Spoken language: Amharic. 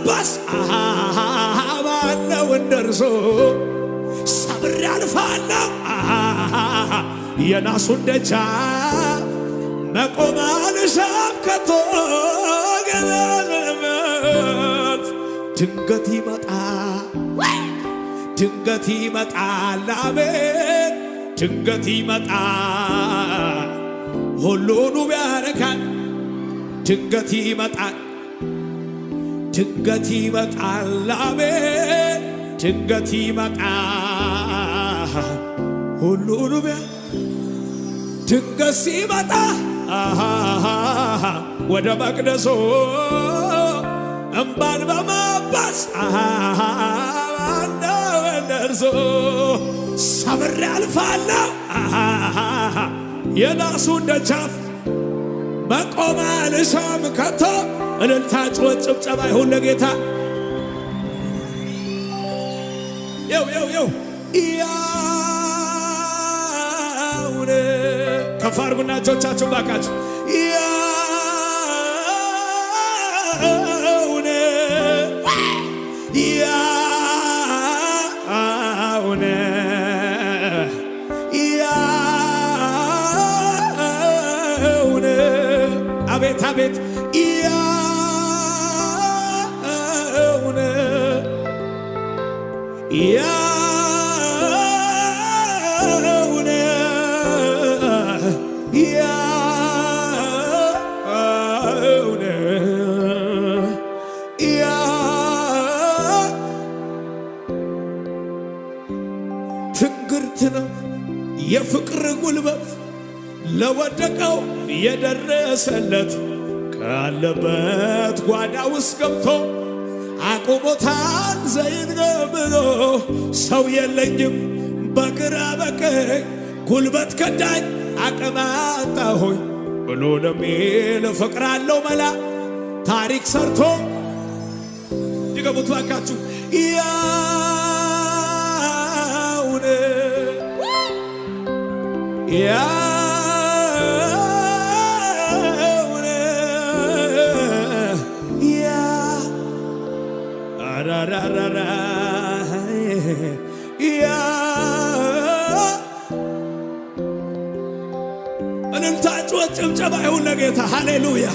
በማባስ ማነው እንደርሶ ሰብሬ አልፋለሁ የናሱን ደጃፍ መቆም አልሻም ከቶ ገለልመት ድንገት ይመጣል አቤት ድንገት ይመጣል ሁሉን ውብ ያረካል ድንገት ይመጣል አቤት ድንገት ይመጣል ሁሉን ውብ ድንገት ሲመጣ ወደ መቅደሱ እምባን በማባስ እንደርሶ ሰብሬ አልፋለሁ የናሱን ደጃፍ መቆም አልሻም ከቶ እልልታ ጩኸት ጭብጨባ ይሁን ለጌታ የው ያውነ ከፍ አድርጉና እጆቻችሁን ባካችሁ ያውነ አቤት አቤት ያውነ ትንግርት ነው የፍቅር ጉልበት ለወደቀው የደረሰለት ካለበት ጓዳ ውስጥ ገብቶ አቁሞታል ዘይት ገብቶ ሰው የለኝም በግራ በቀኝ ጉልበት ከዳኝ አቅም አጣሁኝ ብሎ ለሚል ፍቅር አለው መላ ታሪክ ሰርቶ ድገሙት ባካችሁ ያውነ እልልታ ጩኸት ጭብጨባ ይሁን ለጌታ ሃሌሉያ